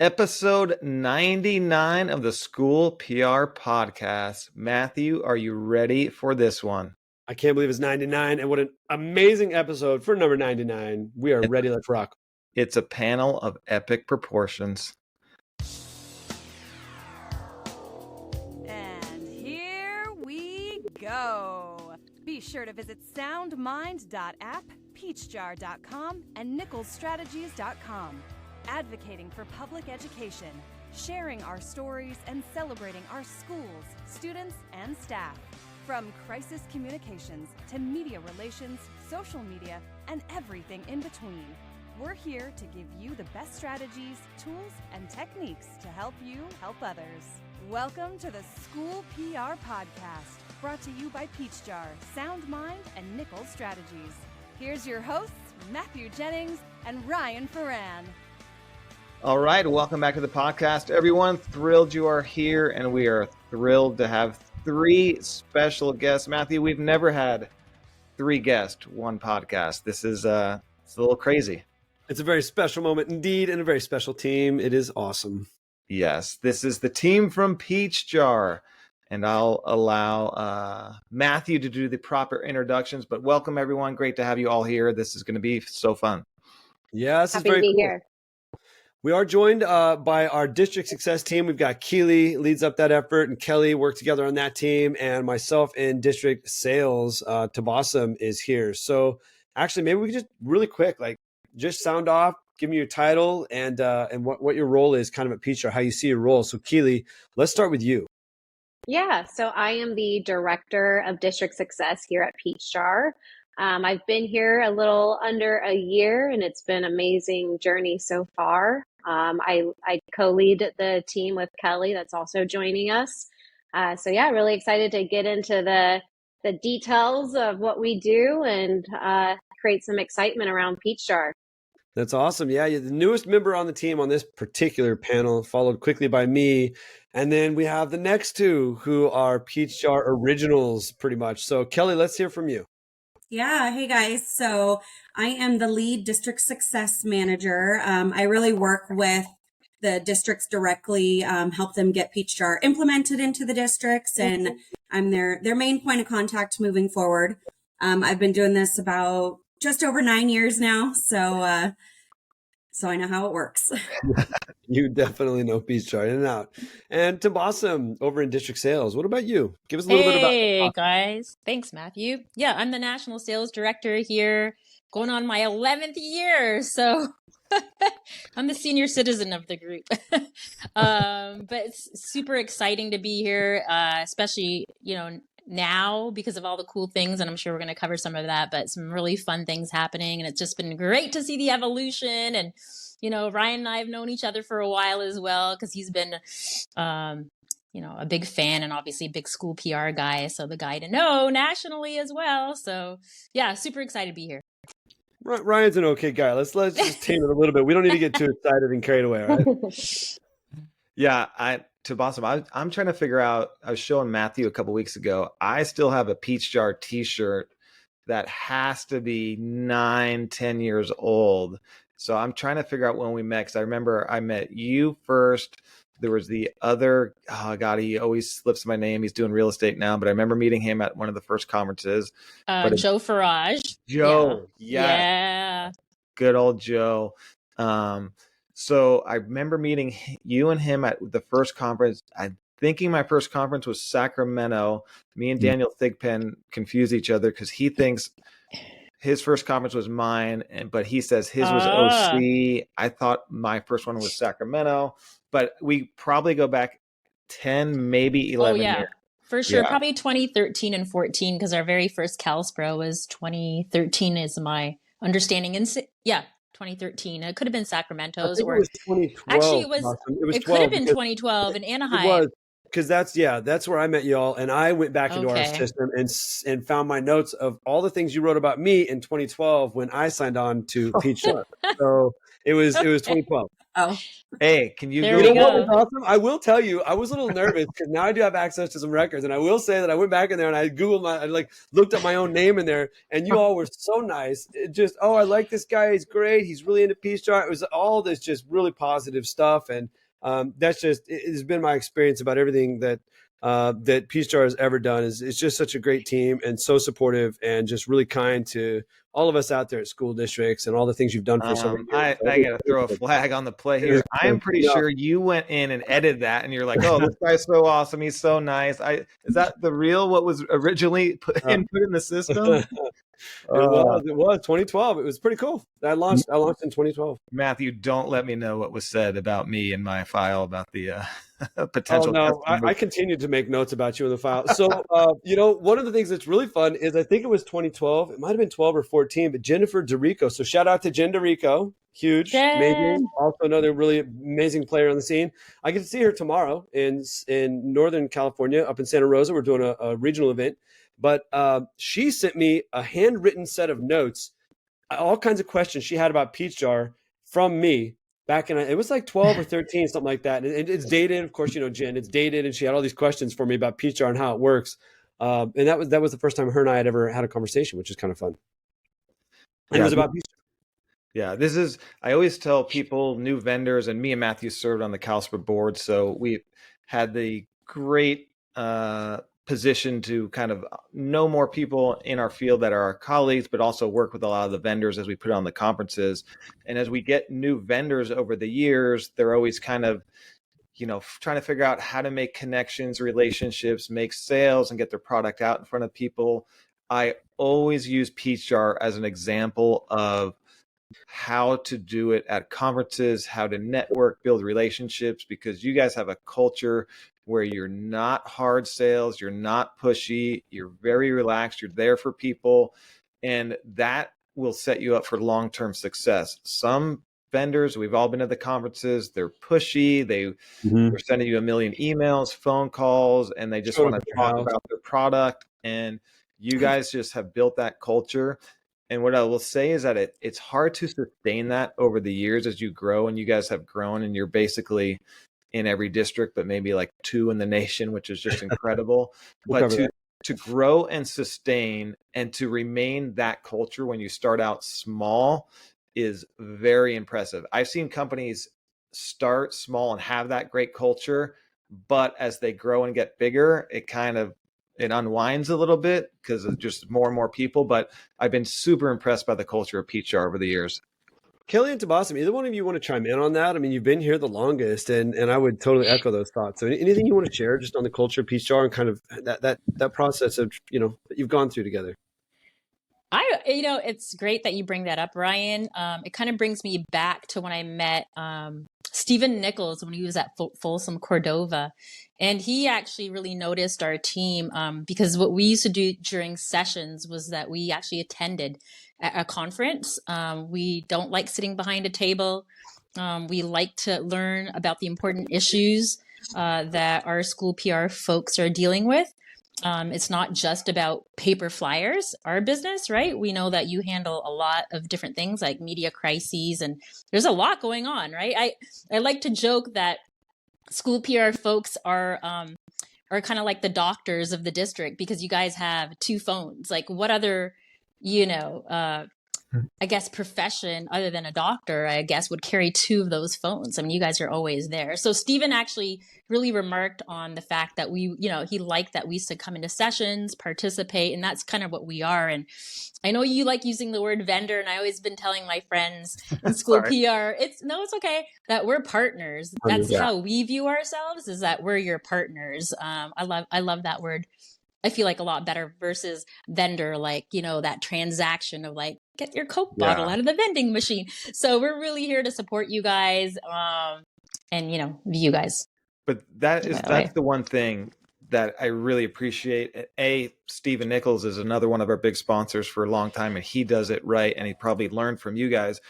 Episode 99 of the School PR Podcast. Matthew, are you ready for this one? I can't believe it's 99, and what an amazing episode for number 99. We are ready. Let's rock. It's a panel of epic proportions. And here we go. Be sure to visit soundmind.app, peachjar.com, and nicholsstrategies.com. Advocating for public education, sharing our stories, and celebrating our schools, students, and staff. From crisis communications to media relations, social media, and everything in between. We're here to give you the best strategies, tools, and techniques to help you help others. Welcome to the School PR Podcast, brought to you by Peachjar, Sound Mind, and Nickel Strategies. Here's your hosts, Matthew Jennings and Ryan Ferran. All right, welcome back to the podcast, everyone. Thrilled you are here, and we are thrilled to have three special guests. Matthew, we've never had three guests, one podcast. This is it's a little crazy. It's a very special moment indeed, and a very special team. It is awesome. Yes, this is the team from Peachjar, and I'll allow Matthew to do the proper introductions. But welcome, everyone. Great to have you all here. This is going to be so fun. Yeah, this Happy is very to be cool. here. We are joined by our district success team. We've got Keely leads up that effort, and Kelly worked together on that team, and myself in district sales, Tabassum is here. So actually, maybe we could just really quick, just sound off, give me your title and what your role is kind of at Peachjar, how you see your role. So Keely, let's start with you. Yeah, so I am the Director of District Success here at Peachjar. I've been here a little under a year, and it's been an amazing journey so far. I co-lead the team with Kelly that's also joining us. So yeah, really excited to get into the details of what we do and create some excitement around Peachjar. That's awesome. Yeah, you're the newest member on the team on this particular panel, followed quickly by me. And then we have the next two who are Peachjar originals pretty much. So Kelly, let's hear from you. Yeah. Hey guys. So I am the lead district success manager. I really work with the districts directly, help them get Peachjar implemented into the districts, and I'm their main point of contact moving forward. I've been doing this about just over 9 years now. So I know how it works. You definitely know Peachjar in and out. And Tabassum over in district sales. What about you? Give us a little bit about. Hey guys. Thanks, Matthew. Yeah, I'm the national sales director here, going on my 11th year. So I'm the senior citizen of the group. But it's super exciting to be here, especially, now because of all the cool things. And I'm sure we're going to cover some of that, but some really fun things happening. And it's just been great to see the evolution. And, Ryan and I have known each other for a while as well, because he's been, a big fan and obviously a big school PR guy. So the guy to know nationally as well. So yeah, super excited to be here. Ryan's an okay guy. Let's just tame it a little bit. We don't need to get too excited and carried away, right? Yeah, Tabassum, I'm trying to figure out, I was showing Matthew a couple weeks ago, I still have a Peachjar t-shirt that has to be 9-10 years old. So I'm trying to figure out when we met, because I remember I met you first. There was the other, oh God, he always slips my name. He's doing real estate now, but I remember meeting him at one of the first conferences. Joe Farage. Joe, yeah. Good old Joe. So I remember meeting you and him at the first conference. I'm thinking my first conference was Sacramento. Me and Daniel Thigpen confuse each other because he thinks his first conference was mine, but he says his was OC. I thought my first one was Sacramento, but we probably go back 10, maybe 11 years. For sure. Yeah. Probably 2013 and 14, because our very first CalSpro was 2013 is my understanding. And 2013. It could have been Sacramento's, or it was 2012. Actually, it could have been 2012 in Anaheim. It was, because that's where I met y'all, and I went back into our system and found my notes of all the things you wrote about me in 2012 when I signed on to Peachjar. So It was 2012. Oh, Hey, can you There You we know what was go. awesome? I will tell you, I was a little nervous because now I do have access to some records, and I will say that I went back in there and I Googled I looked up my own name in there, and you all were so nice. It just, oh, I like this guy. He's great. He's really into Peachjar. It was all this just really positive stuff, and that's just it has been my experience about everything that that Peachjar has ever done. It's just such a great team and so supportive and just really kind to all of us out there at school districts and all the things you've done for us over the years. I got to throw a flag on the play It is here. I'm pretty yeah. sure you went in and edited that, and you're like, "Oh, this guy's so awesome. He's so nice." Is that the real what was originally put in the system? It was 2012. It was pretty cool. I launched in 2012. Matthew, don't let me know what was said about me in my file about the Oh potential. no, I continued to make notes about you in the file. So, one of the things that's really fun is I think it was 2012. It might have been 12 or 14, but Jennifer DeRico. So shout out to Jen DeRico. Huge, Jen. amazing. Also another really amazing player on the scene. I get to see her tomorrow in Northern California, up in Santa Rosa. We're doing a regional event. But she sent me a handwritten set of notes, all kinds of questions she had about Peachjar from me back in, it was like 12 or 13, something like that. And it's dated, of course, Jen, it's dated. And she had all these questions for me about Peachjar and how it works. And that was the first time her and I had ever had a conversation, which is kind of fun. And it was about Peachjar. Yeah, I always tell people, new vendors, and me and Matthew served on the CalSPRA board. So we had the great position to kind of know more people in our field that are our colleagues, but also work with a lot of the vendors as we put on the conferences. And as we get new vendors over the years, they're always kind of, trying to figure out how to make connections, relationships, make sales, and get their product out in front of people. I always use Peachjar as an example of how to do it at conferences, how to network, build relationships, because you guys have a culture where you're not hard sales, you're not pushy, you're very relaxed, you're there for people, and that will set you up for long-term success. Some vendors, we've all been at the conferences, they're pushy, they're sending you a million emails, phone calls, and they just want to talk about their product, and you guys just have built that culture. And what I will say is that it's hard to sustain that over the years as you grow, and you guys have grown, and you're basically in every district, but maybe like 2 in the nation, which is just incredible. But to grow and sustain and to remain that culture when you start out small is very impressive. I've seen companies start small and have that great culture, but as they grow and get bigger, it unwinds a little bit because of just more and more people. But I've been super impressed by the culture of Peachjar over the years. Kelly and Tabasum, either one of you want to chime in on that? I mean, you've been here the longest, and I would totally echo those thoughts. So anything you want to share just on the culture of Peachjar and kind of that process of, that you've gone through together? It's great that you bring that up, Ryan. It kind of brings me back to when I met Stephen Nichols when he was at Folsom Cordova. And he actually really noticed our team because what we used to do during sessions was that we actually attended a conference. We don't like sitting behind a table. We like to learn about the important issues that our school PR folks are dealing with. It's not just about paper flyers, our business, right? We know that you handle a lot of different things like media crises, and there's a lot going on, right? I like to joke that school PR folks are kind of like the doctors of the district because you guys have 2 phones. Like what other, I guess profession other than a doctor, I guess, would carry 2 of those phones. I mean, you guys are always there. So Stephen actually really remarked on the fact that he liked that we used to come into sessions, participate, and that's kind of what we are. And I know you like using the word vendor, and I always been telling my friends in school PR, it's okay, that we're partners. That's how we view ourselves, is that we're your partners. I love that word. I feel like a lot better versus vendor, like, that transaction of like, get your Coke bottle out of the vending machine. So we're really here to support you guys and, you guys. But that's the one thing that I really appreciate. Stephen Nichols is another one of our big sponsors for a long time, and he does it right, and he probably learned from you guys.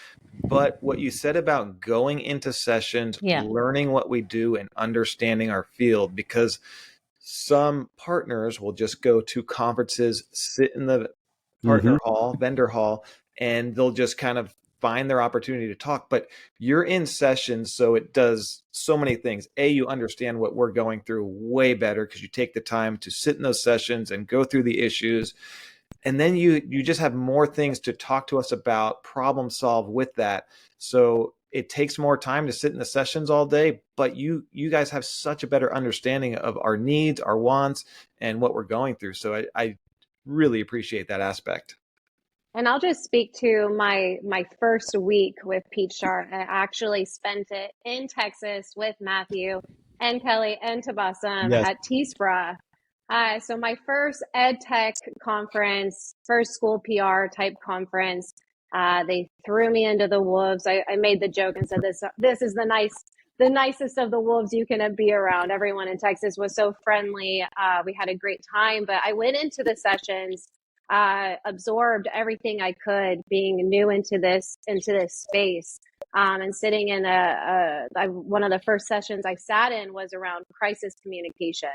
But what you said about going into sessions, learning what we do and understanding our field, because some partners will just go to conferences, sit in the vendor hall, and they'll just kind of find their opportunity to talk, but you're in sessions, so it does so many things. You understand what we're going through way better because you take the time to sit in those sessions and go through the issues. And then you just have more things to talk to us about, problem solve with that. So it takes more time to sit in the sessions all day, but you guys have such a better understanding of our needs, our wants, and what we're going through. So I really appreciate that aspect. And I'll just speak to my first week with Peachjar. I actually spent it in Texas with Matthew and Kelly and Tabassum Yes. at TSPRA. So my first ed tech conference, first school PR type conference, they threw me into the wolves. I made the joke and said, this is the nicest of the wolves you can be around. Everyone in Texas was so friendly. We had a great time, but I went into the sessions, absorbed everything I could, being new into this space. And sitting in one of the first sessions I sat in was around crisis communication,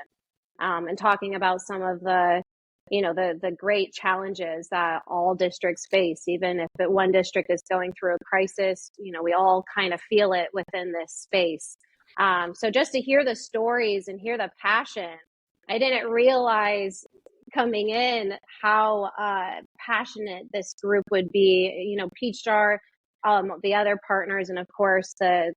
and talking about some of the the great challenges that all districts face. Even if one district is going through a crisis, we all kind of feel it within this space. So just to hear the stories and hear the passion, I didn't realize coming in how passionate this group would be. Peachjar, the other partners, and of course the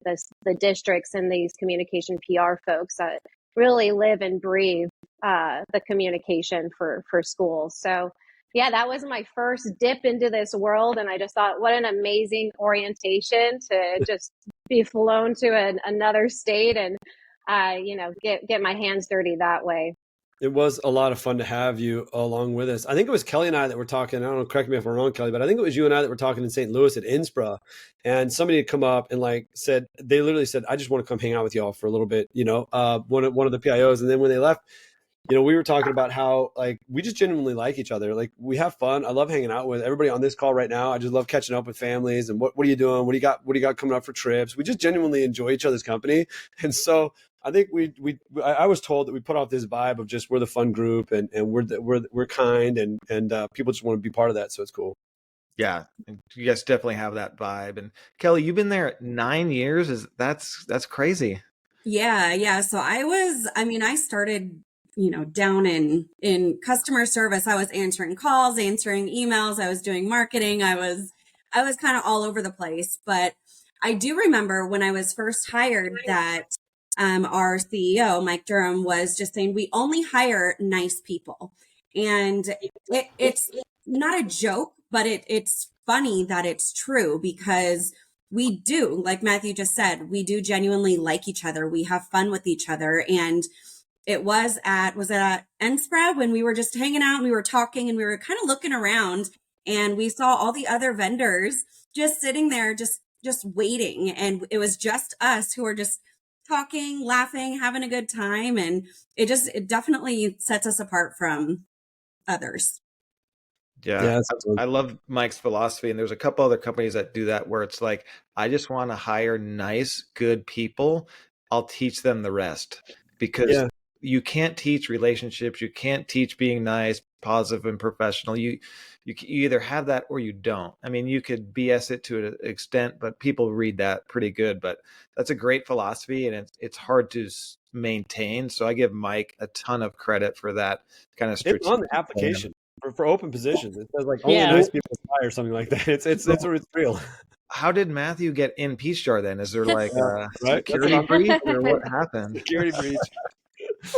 districts and these communication PR folks that really live and breathe the communication for schools. So yeah, that was my first dip into this world, and I just thought, what an amazing orientation to just be flown to another state and get my hands dirty that way. It was a lot of fun to have you along with us. I think it was Kelly and I that were talking. I don't know, correct me if I'm wrong, Kelly, but I think it was you and I that were talking in St. Louis at INSPRA, and somebody had come up and they literally said, I just want to come hang out with y'all for a little bit, one of the PIOs. And then when they left, we were talking about how we just genuinely like each other. Like, we have fun. I love hanging out with everybody on this call right now. I just love catching up with families and what are you doing? What do you got coming up for trips? We just genuinely enjoy each other's company. And so I think I was told that we put off this vibe of just, we're the fun group and we're kind and people just want to be part of that. So it's cool. Yeah, you guys definitely have that vibe. And Kelly, you've been there 9 years. That's crazy. Yeah. So I started, down in customer service. I was answering calls, answering emails. I was doing marketing. I was kind of all over the place. But I do remember when I was first hired that our CEO, Mike Durham, was just saying, we only hire nice people. And it's not a joke, but it's funny that it's true, because we do, like Matthew just said, we do genuinely like each other. We have fun with each other. And it was at NSPRA when we were just hanging out and we were talking and we were kind of looking around, and we saw all the other vendors just sitting there, just waiting. And it was just us who were just talking, laughing, having a good time. And it definitely sets us apart from others. Yeah, I love Mike's philosophy, and there's a couple other companies that do that, where it's like, I just want to hire nice, good people. I'll teach them the rest, because you can't teach relationships. You can't teach being nice, positive, and professional. You either have that or you don't. I mean, you could BS it to an extent, but people read that pretty good. But that's a great philosophy, and it's hard to maintain. So I give Mike a ton of credit for that kind of strategic on the application. For open positions, it says only nice people apply or something like that. It's real. How did Matthew get in Peachjar then? Is there a security breach, or what happened? Security breach.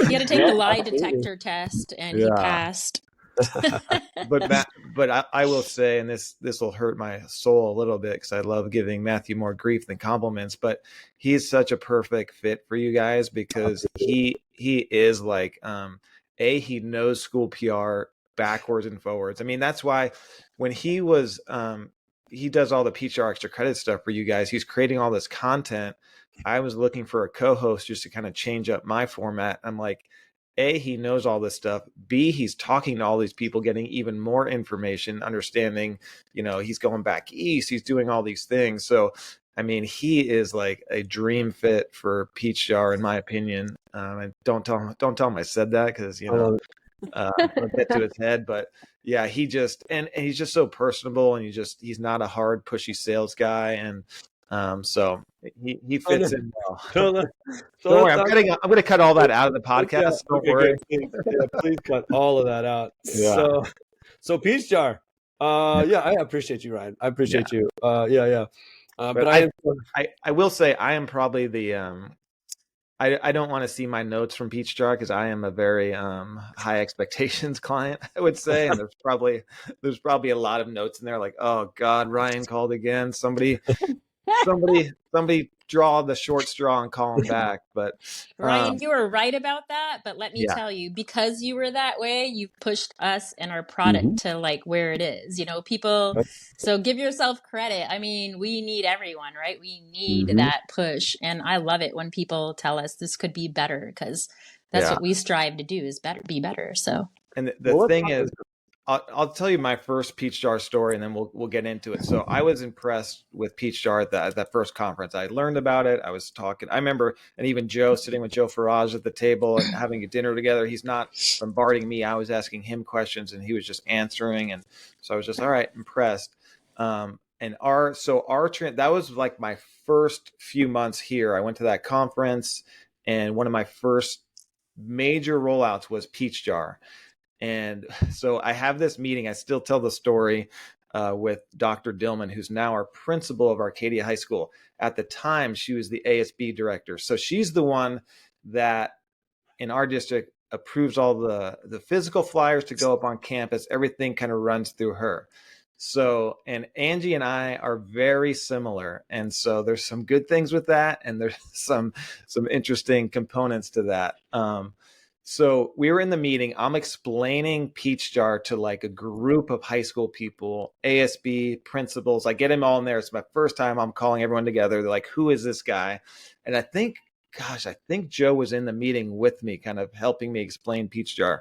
He had to take the lie detector test, and he passed. But I will say, and this will hurt my soul a little bit, because I love giving Matthew more grief than compliments, but he's such a perfect fit for you guys, because he is he knows school PR backwards and forwards. I mean, that's why when he was he does all the Peachjar extra credit stuff for you guys, he's creating all this content. I was looking for a co-host just to kind of change up my format. I'm like, A, he knows all this stuff. B, he's talking to all these people, getting even more information, understanding, he's going back east, he's doing all these things. So I mean, he is like a dream fit for Peachjar, in my opinion. And don't tell him I said that, because a bit to his head, but yeah, he just and he's just so personable, and he's not a hard pushy sales guy, and so he Oh, no. fits in well. So, so Don't let's worry, talk. I'm going to cut all that out of the Yeah. podcast. Don't Okay, worry. good. Yeah, please cut all of that out. Yeah. So Peachjar. Yeah, I appreciate you, Ryan. I Yeah. appreciate you. Yeah. But I will say I am probably the I don't want to see my notes from Peachjar because I am a very high expectations client, I would say, and there's probably a lot of notes in there like, oh God, Ryan called again. Somebody draw the short straw and call him back. But Ryan, you were right about that, but let me yeah, tell you, because you were that way, you've pushed us and our product to like where it is. You know, people, so give yourself credit. I mean, we need everyone, right? We need that push. And I love it when people tell us this could be better, because that's yeah. what we strive to do, is be better. So And the thing is, I'll tell you my first Peachjar story, and then we'll get into it. So I was impressed with Peachjar at that first conference. I learned about it. I was talking. I remember, and even Joe sitting with Joe Farage at the table and having a dinner together. He's not bombarding me. I was asking him questions, and he was just answering. And so I was just all right, impressed. And that was like my first few months here. I went to that conference, and one of my first major rollouts was Peachjar. And so I have this meeting. I still tell the story with Dr. Dillman, who's now our principal of Arcadia High School. At the time, she was the ASB director. So she's the one that in our district approves all the physical flyers to go up on campus. Everything kind of runs through her. So, and Angie and I are very similar. And so there's some good things with that. And there's some interesting components to that. So we were in the meeting. I'm explaining Peachjar to like a group of high school people, ASB principals. I get them all in there. It's my first time I'm calling everyone together. They're like, who is this guy? And I think Joe was in the meeting with me, kind of helping me explain Peachjar.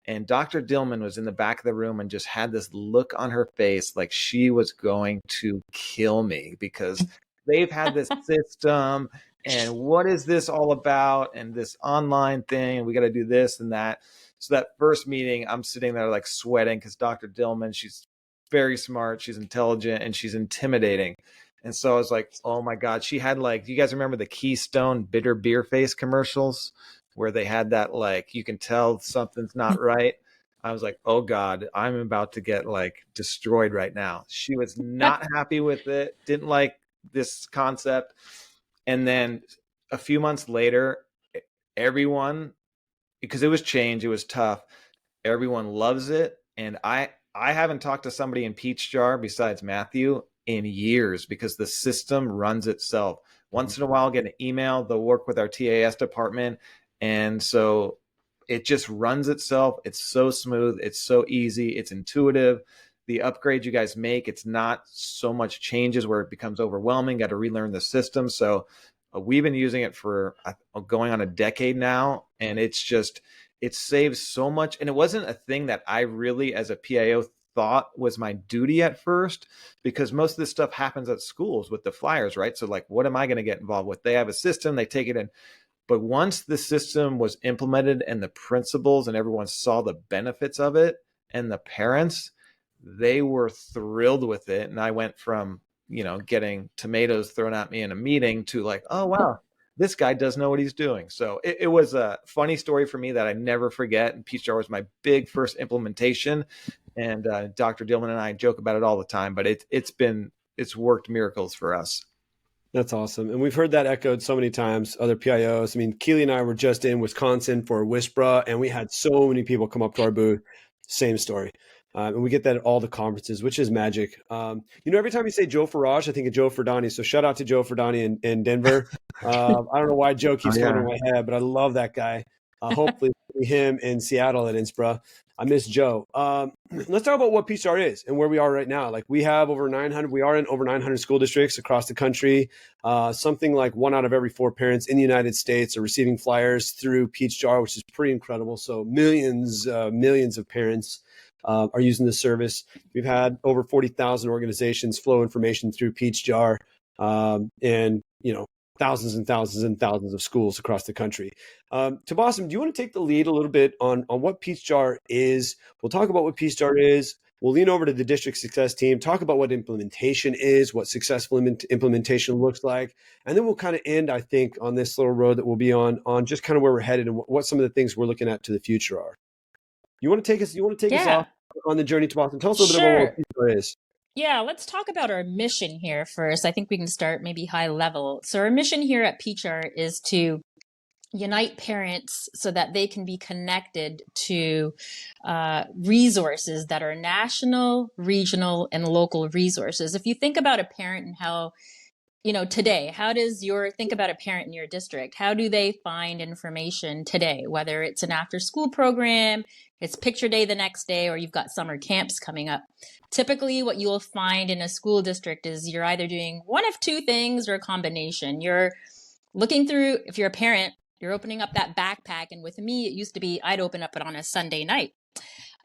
And Dr. Dillman was in the back of the room and just had this look on her face like she was going to kill me because they've had this system and what is this all about and this online thing and we got to do this and that. So that first meeting, I'm sitting there like sweating because Dr. Dillman, she's very smart, she's intelligent, and she's intimidating. And so I was like, oh my God, she had like, do you guys remember the Keystone bitter beer face commercials where they had that, like, you can tell something's not right? I was like, oh God, I'm about to get like destroyed right now. She was not happy with it, didn't like this concept. And then a few months later, everyone, because it was change, it was tough, everyone loves it. And I haven't talked to somebody in Peachjar besides Matthew in years because the system runs itself. Once in a while, I'll get an email. They'll work with our TAS department. And so it just runs itself. It's so smooth. It's so easy. It's intuitive. The upgrade you guys make, it's not so much changes where it becomes overwhelming. Got to relearn the system. So we've been using it for going on a decade now. And it saves so much. And it wasn't a thing that I really, as a PIO, thought was my duty at first, because most of this stuff happens at schools with the flyers, right? So like, what am I going to get involved with? They have a system, they take it in. But once the system was implemented and the principals and everyone saw the benefits of it and the parents, they were thrilled with it. And I went from, getting tomatoes thrown at me in a meeting to like, oh, wow, this guy does know what he's doing. So it was a funny story for me that I never forget. And Peachjar was my big first implementation. And Dr. Dillman and I joke about it all the time, but it's worked miracles for us. That's awesome. And we've heard that echoed so many times, other PIOs. I mean, Keely and I were just in Wisconsin for WISPRA, and we had so many people come up to our booth. Same story. And we get that at all the conferences, which is magic. Every time you say Joe Farage, I think of Joe Ferdani. So shout out to Joe Ferdani in Denver. I don't know why Joe keeps going in my head, but I love that guy. Hopefully him in Seattle at INSPRA. I miss Joe. Let's talk about what Peachjar is and where we are right now. Like we are in over 900 school districts across the country. Something like 1 out of every 4 parents in the United States are receiving flyers through Peachjar, which is pretty incredible. So millions of parents are using the service. We've had over 40,000 organizations flow information through Peachjar. And thousands and thousands and thousands of schools across the country. Tabassum, do you want to take the lead a little bit on what Peachjar is? We'll talk about what Peachjar is. We'll lean over to the district success team, talk about what implementation is, what successful implementation looks like, and then we'll kind of end, I think, on this little road that we'll be on just kind of where we're headed and what some of the things we're looking at to the future are. You want to take us off on the journey to Boston? Tell us a little bit about what Peachjar is. Yeah, let's talk about our mission here first. I think we can start maybe high level. So our mission here at Peachjar is to unite parents so that they can be connected to resources that are national, regional, and local resources. If you think about a parent and how, today, think about a parent in your district? How do they find information today? Whether it's an after school program, it's picture day the next day, or you've got summer camps coming up. Typically, what you will find in a school district is you're either doing one of two things or a combination. You're looking through, if you're a parent, you're opening up that backpack. And with me, it used to be I'd open up it on a Sunday night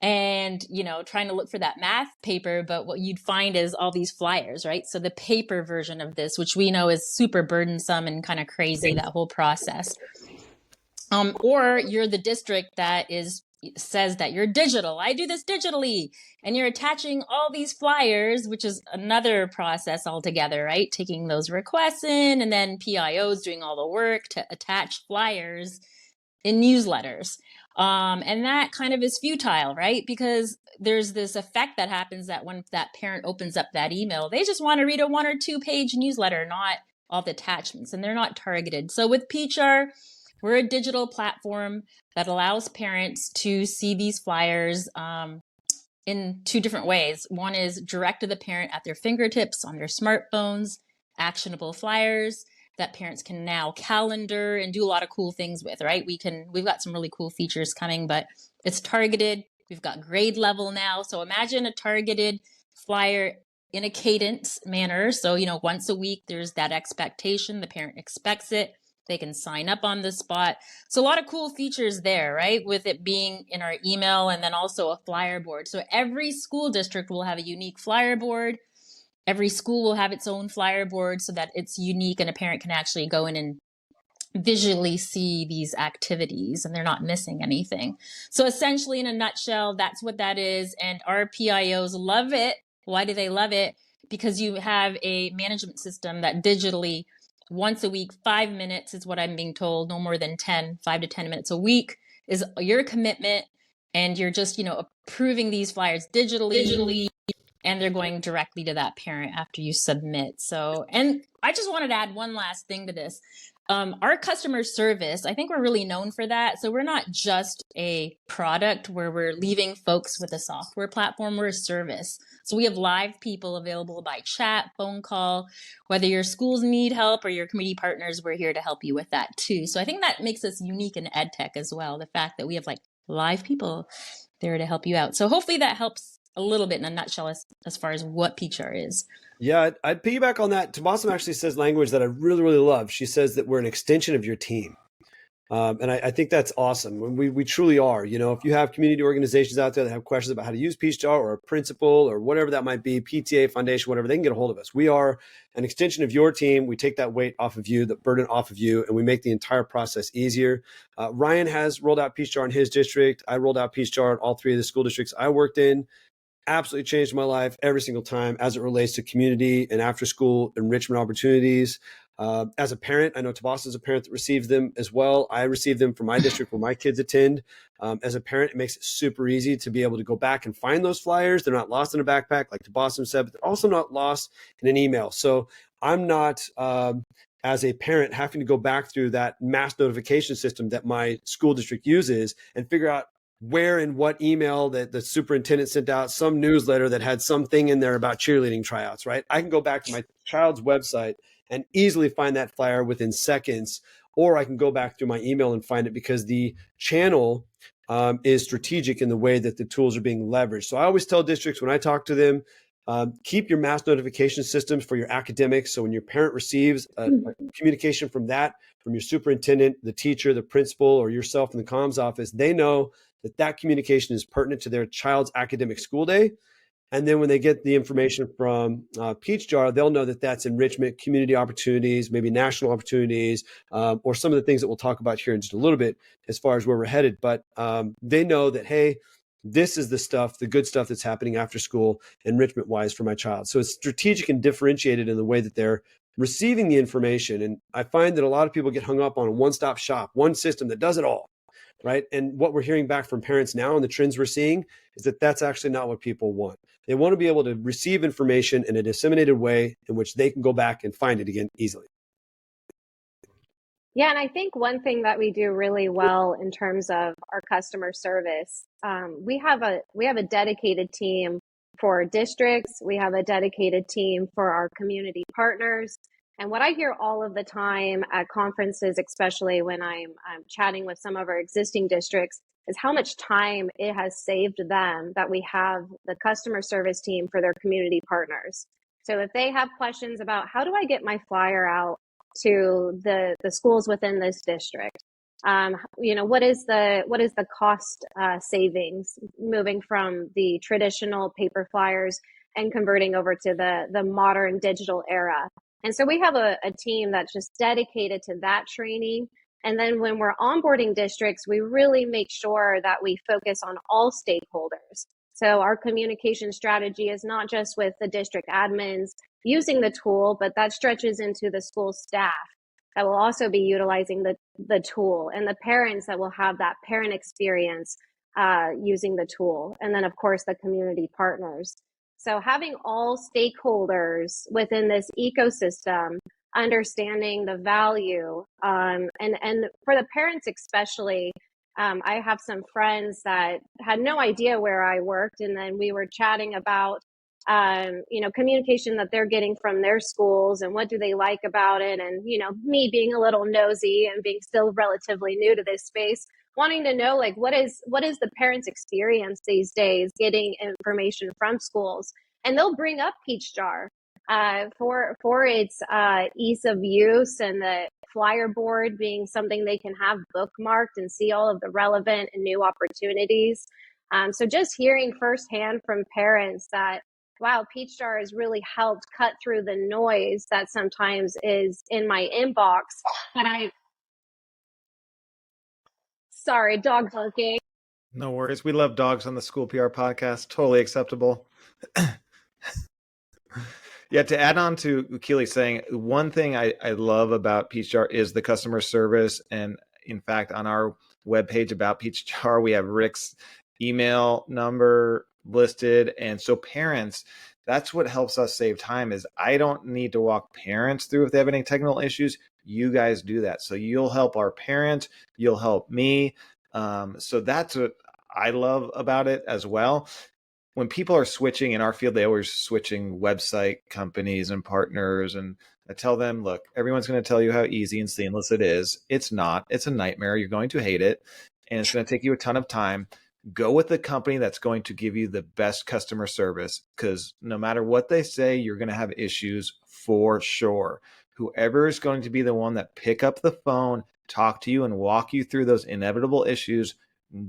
and, trying to look for that math paper. But what you'd find is all these flyers, right? So the paper version of this, which we know is super burdensome and kind of crazy, that whole process. Or you're the district that says that you're digital. I do this digitally. And you're attaching all these flyers, which is another process altogether, right? Taking those requests in and then PIOs doing all the work to attach flyers in newsletters. And that kind of is futile, right? Because there's this effect that happens that when that parent opens up that email, they just want to read a 1 or 2 page newsletter, not all the attachments, and they're not targeted. So with Peachjar, we're a digital platform that allows parents to see these flyers in 2 different ways. One is direct to the parent at their fingertips on their smartphones, actionable flyers that parents can now calendar and do a lot of cool things with, right? We've got some really cool features coming, but it's targeted. We've got grade level now. So imagine a targeted flyer in a cadence manner. So, once a week, there's that expectation. The parent expects it. They can sign up on the spot. So a lot of cool features there, right? With it being in our email and then also a flyer board. So every school district will have a unique flyer board. Every school will have its own flyer board so that it's unique and a parent can actually go in and visually see these activities and they're not missing anything. So essentially, in a nutshell, that's what that is. And our PIOs love it. Why do they love it? Because you have a management system that digitally, once a week, 5 minutes is what I'm being told, no more than 5 to 10 minutes a week is your commitment. And you're just, approving these flyers digitally. And they're going directly to that parent after you submit. So, and I just wanted to add one last thing to this. Our customer service, I think we're really known for that. So we're not just a product where we're leaving folks with a software platform, we're a service. So we have live people available by chat, phone call, whether your schools need help or your community partners, we're here to help you with that too. So I think that makes us unique in ed tech as well. The fact that we have live people there to help you out. So hopefully that helps a little bit in a nutshell as far as what Peachjar is. Yeah, I'd piggyback on that. Tabassum actually says language that I really, really love. She says that we're an extension of your team. And I think that's awesome. We truly are. If you have community organizations out there that have questions about how to use Peachjar or a principal or whatever that might be, PTA, foundation, whatever, they can get a hold of us. We are an extension of your team. We take that weight off of you, the burden off of you, and we make the entire process easier. Ryan has rolled out Peachjar in his district. I rolled out Peachjar in all 3 of the school districts I worked in. Absolutely changed my life every single time as it relates to community and after school enrichment opportunities. As a parent, I know Tabassum is a parent that receives them as well. I receive them from my district where my kids attend. As a parent, it makes it super easy to be able to go back and find those flyers. They're not lost in a backpack, like Tabassum said, but they're also not lost in an email. So I'm not, as a parent, having to go back through that mass notification system that my school district uses and figure out where and what email that the superintendent sent out, some newsletter that had something in there about cheerleading tryouts, right? I can go back to my child's website and easily find that flyer within seconds, or I can go back through my email and find it because the channel is strategic in the way that the tools are being leveraged. So I always tell districts when I talk to them, keep your mass notification systems for your academics. So when your parent receives a communication from your superintendent, the teacher, the principal, or yourself in the comms office, they know that communication is pertinent to their child's academic school day. And then when they get the information from Peachjar, they'll know that that's enrichment, community opportunities, maybe national opportunities, or some of the things that we'll talk about here in just a little bit as far as where we're headed. But they know that, hey, this is the stuff, the good stuff that's happening after school, enrichment wise for my child. So it's strategic and differentiated in the way that they're receiving the information. And I find that a lot of people get hung up on a one-stop shop, one system that does it all. Right. And what we're hearing back from parents now and the trends we're seeing is that that's actually not what people want. They want to be able to receive information in a disseminated way in which they can go back and find it again easily. Yeah, and I think one thing that we do really well in terms of our customer service, we have a dedicated team for districts. We have a dedicated team for our community partners. And what I hear all of the time at conferences, especially when I'm chatting with some of our existing districts, is how much time it has saved them that we have the customer service team for their community partners. So if they have questions about how do I get my flyer out to the schools within this district, what is the cost savings moving from the traditional paper flyers and converting over to the modern digital era. And so we have a team that's just dedicated to that training. And then when we're onboarding districts, we really make sure that we focus on all stakeholders. So our communication strategy is not just with the district admins using the tool, but that stretches into the school staff that will also be utilizing the tool, and the parents that will have that parent experience using the tool. And then, of course, the community partners. So having all stakeholders within this ecosystem understanding the value, and for the parents especially, I have some friends that had no idea where I worked, and then we were chatting about communication that they're getting from their schools and what do they like about it. And, me being a little nosy and being still relatively new to this space, wanting to know, like, what is the parents' experience these days getting information from schools? And they'll bring up Peachjar for its ease of use, and the flyer board being something they can have bookmarked and see all of the relevant and new opportunities. So just hearing firsthand from parents that, wow, Peachjar has really helped cut through the noise that sometimes is in my inbox. And sorry, dog barking. No worries. We love dogs on the School PR podcast. Totally acceptable. Yeah, to add on to Keely saying, one thing I love about Peachjar is the customer service. And in fact, on our webpage about Peachjar, we have Rick's email number listed. And so parents, that's what helps us save time, is I don't need to walk parents through if they have any technical issues. You guys do that. So you'll help our parents, you'll help me. So that's what I love about it as well. When people are switching in our field, they always switching website companies and partners. And I tell them, look, everyone's going to tell you how easy and seamless it is. It's not. It's a nightmare. You're going to hate it. And it's going to take you a ton of time. Go with the company that's going to give you the best customer service, because no matter what they say, you're going to have issues for sure. Whoever is going to be the one that pick up the phone, talk to you, and walk you through those inevitable issues,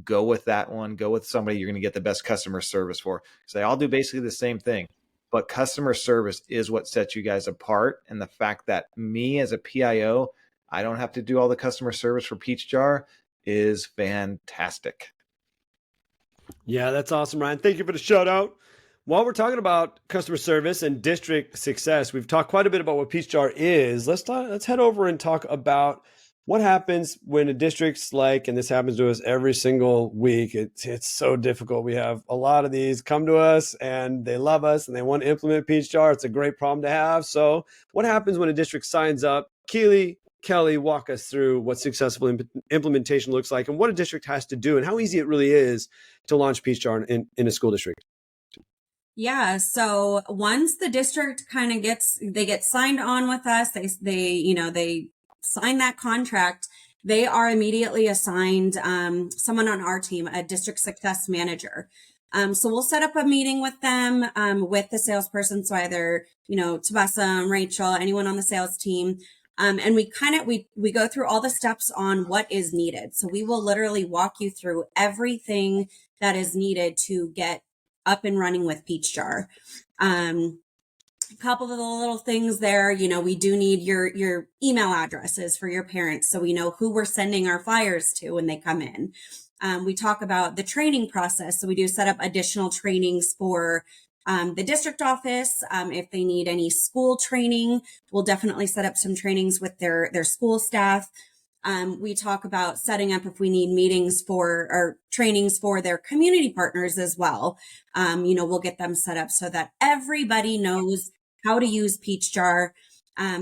go with that one. Go with somebody you're going to get the best customer service for. Because they all do basically the same thing. But customer service is what sets you guys apart. And the fact that me as a PIO, I don't have to do all the customer service for Peachjar is fantastic. Yeah, that's awesome, Ryan. Thank you for the shout out. While we're talking about customer service and district success, we've talked quite a bit about what Peachjar is. Let's head over and talk about what happens when a district's like, and this happens to us every single week. It's so difficult. We have a lot of these come to us and they love us and they want to implement Peachjar. It's a great problem to have. So what happens when a district signs up? Keely, Kelly, walk us through what successful implementation looks like and what a district has to do and how easy it really is to launch Peachjar in a school district. Yeah. So once the district kind of get signed on with us, they sign that contract, they are immediately assigned someone on our team, a district success manager. So we'll set up a meeting with them, with the salesperson. So either, Tabasa, Rachel, anyone on the sales team. And we go through all the steps on what is needed. So we will literally walk you through everything that is needed to get up and running with Peachjar. A couple of the little things there, we do need your email addresses for your parents so we know who we're sending our flyers to when they come in. We talk about the training process. So we do set up additional trainings for the district office. If they need any school training, we'll definitely set up some trainings with their school staff. We talk about setting up if we need meetings or trainings for their community partners as well. We'll get them set up so that everybody knows how to use Peachjar.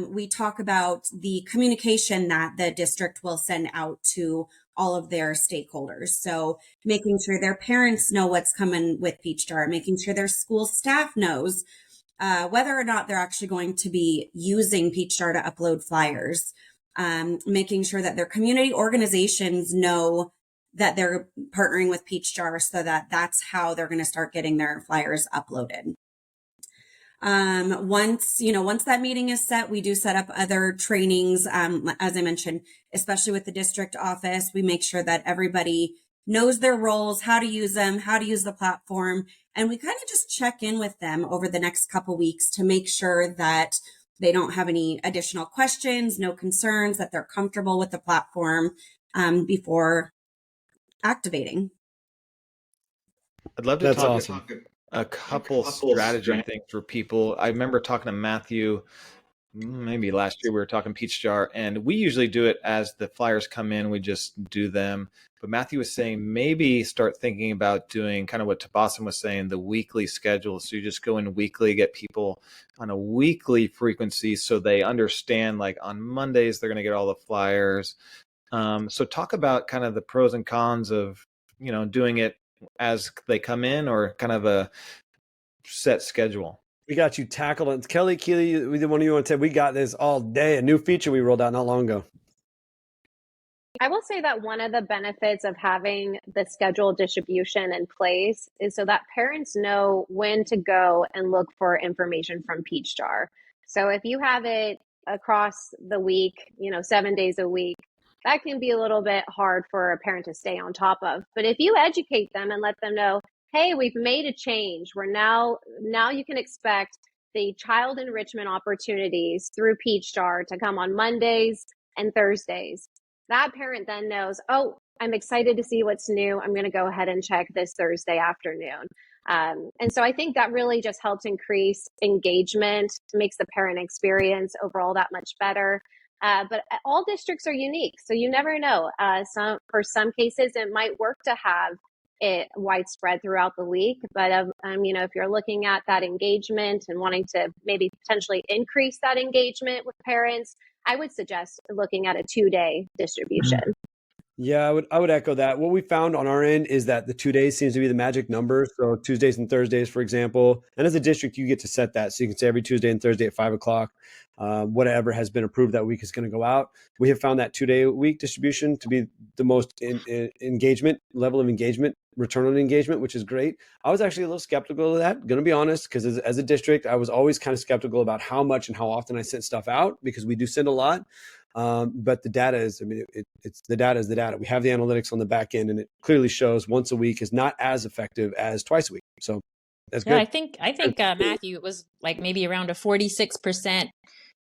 We talk about the communication that the district will send out to all of their stakeholders. So making sure their parents know what's coming with Peachjar, making sure their school staff knows whether or not they're actually going to be using Peachjar to upload flyers, making sure that their community organizations know that they're partnering with Peachjar so that that's how they're going to start getting their flyers uploaded. Once that meeting is set, we do set up other trainings. As I mentioned, especially with the district office, we make sure that everybody knows their roles, how to use them, how to use the platform. And we kind of just check in with them over the next couple weeks to make sure that they don't have any additional questions, no concerns, that they're comfortable with the platform, before activating. I'd love to That's talk awesome. a couple strategy things for people. I remember talking to Matthew maybe last year. We were talking Peachjar, and we usually do it as the flyers come in, we just do them. But Matthew was saying maybe start thinking about doing kind of what Tabassum was saying, the weekly schedule. So you just go in weekly, get people on a weekly frequency so they understand, like on Mondays they're going to get all the flyers. So talk about kind of the pros and cons of doing it as they come in, or kind of a set schedule. We got you tackled. And Kelly, Keely, one of you want to say, we got this all day. A new feature we rolled out not long ago. I will say that one of the benefits of having the scheduled distribution in place is so that parents know when to go and look for information from Peachjar. So if you have it across the week, 7 days a week, that can be a little bit hard for a parent to stay on top of. But if you educate them and let them know, hey, we've made a change. We're now you can expect the child enrichment opportunities through Peachjar to come on Mondays and Thursdays. That parent then knows, oh, I'm excited to see what's new. I'm going to go ahead and check this Thursday afternoon. And so I think that really just helps increase engagement, makes the parent experience overall that much better. But all districts are unique, so you never know. For some cases, it might work to have it widespread throughout the week. But if you're looking at that engagement and wanting to maybe potentially increase that engagement with parents, I would suggest looking at a 2-day distribution. Yeah, I would echo that. What we found on our end is that the 2 days seems to be the magic number. So Tuesdays and Thursdays, for example, and as a district, you get to set that. So you can say every Tuesday and Thursday at 5:00, whatever has been approved that week is going to go out. We have found that 2-day week distribution to be the most level of engagement, return on engagement, which is great. I was actually a little skeptical of that, going to be honest, because as a district, I was always kind of skeptical about how much and how often I sent stuff out, because we do send a lot. But the data is, it's the data is the data. We have the analytics on the back end, and it clearly shows once a week is not as effective as twice a week. So that's good. Yeah, I think Matthew, it was like maybe around a 46%